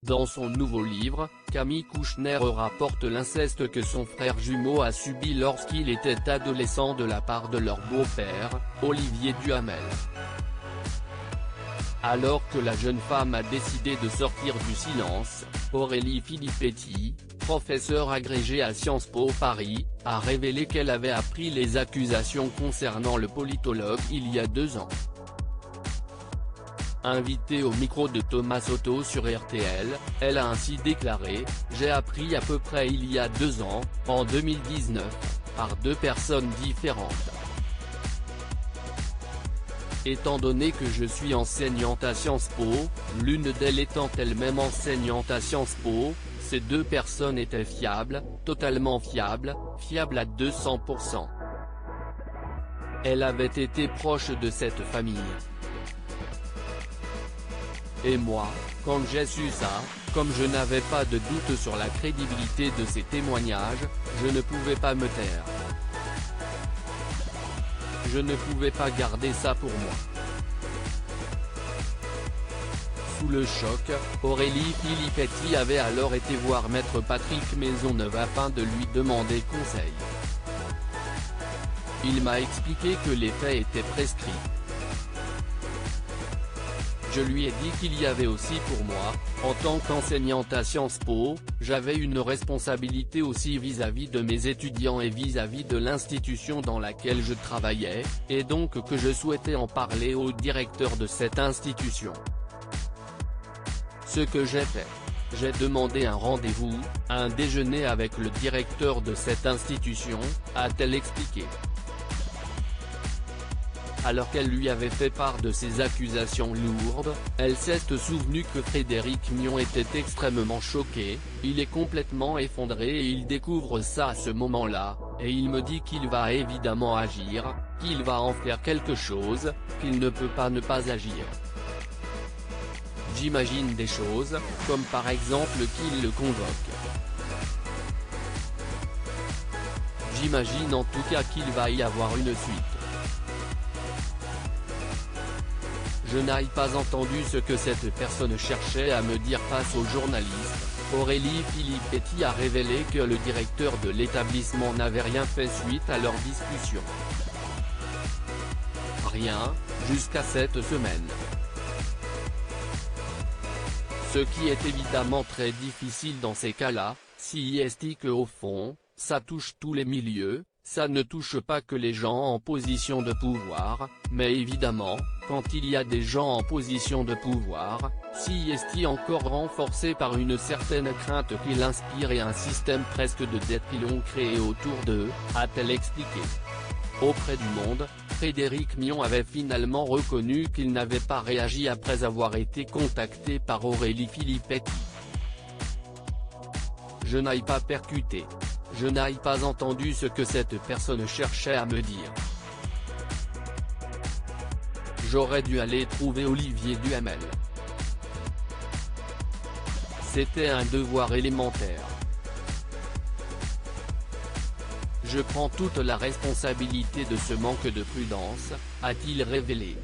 Dans son nouveau livre, Camille Kouchner rapporte l'inceste que son frère jumeau a subi lorsqu'il était adolescent de la part de leur beau-père, Olivier Duhamel. Alors que la jeune femme a décidé de sortir du silence, Aurélie Filippetti, professeure agrégée à Sciences Po Paris, a révélé qu'elle avait appris les accusations concernant le politologue il y a 2 ans. Invitée au micro de Thomas Soto sur RTL, elle a ainsi déclaré « J'ai appris à peu près il y a 2 ans, en 2019, par 2 personnes différentes. Étant donné que je suis enseignante à Sciences Po, l'une d'elles étant elle-même enseignante à Sciences Po, ces 2 personnes étaient fiables, totalement fiables, fiables à 200%. Elle avait été proche de cette famille. Et moi, quand j'ai su ça, comme je n'avais pas de doute sur la crédibilité de ces témoignages, je ne pouvais pas me taire. Je ne pouvais pas garder ça pour moi. » Sous le choc, Aurélie Filippetti avait alors été voir maître Patrick Maisonneuve afin de lui demander conseil. Il m'a expliqué que les faits étaient prescrits. Je lui ai dit qu'il y avait aussi pour moi, en tant qu'enseignante à Sciences Po, j'avais une responsabilité aussi vis-à-vis de mes étudiants et vis-à-vis de l'institution dans laquelle je travaillais, et donc que je souhaitais en parler au directeur de cette institution. Ce que j'ai fait. J'ai demandé un rendez-vous, un déjeuner avec le directeur de cette institution, a-t-elle expliqué. Alors qu'elle lui avait fait part de ces accusations lourdes, elle s'est souvenue que Frédéric Mion était extrêmement choqué, il est complètement effondré et il découvre ça à ce moment-là, et il me dit qu'il va évidemment agir, qu'il va en faire quelque chose, qu'il ne peut pas ne pas agir. J'imagine des choses, comme par exemple qu'il le convoque. J'imagine en tout cas qu'il va y avoir une suite. Je n'ai pas entendu ce que cette personne cherchait à me dire face aux journalistes. Aurélie Filippetti a révélé que le directeur de l'établissement n'avait rien fait suite à leur discussion. Rien, jusqu'à cette semaine. Ce qui est évidemment très difficile dans ces cas-là, si est que au fond, ça touche tous les milieux. Ça ne touche pas que les gens en position de pouvoir, mais évidemment, quand il y a des gens en position de pouvoir, si est encore renforcé par une certaine crainte qu'il inspire et un système presque de dette qu'ils ont créé autour d'eux, a-t-elle expliqué. Auprès du Monde, Frédéric Mion avait finalement reconnu qu'il n'avait pas réagi après avoir été contacté par Aurélie Filippetti. Je n'ai pas percuté. Je n'ai pas entendu ce que cette personne cherchait à me dire. J'aurais dû aller trouver Olivier Duhamel. C'était un devoir élémentaire. Je prends toute la responsabilité de ce manque de prudence, a-t-il révélé.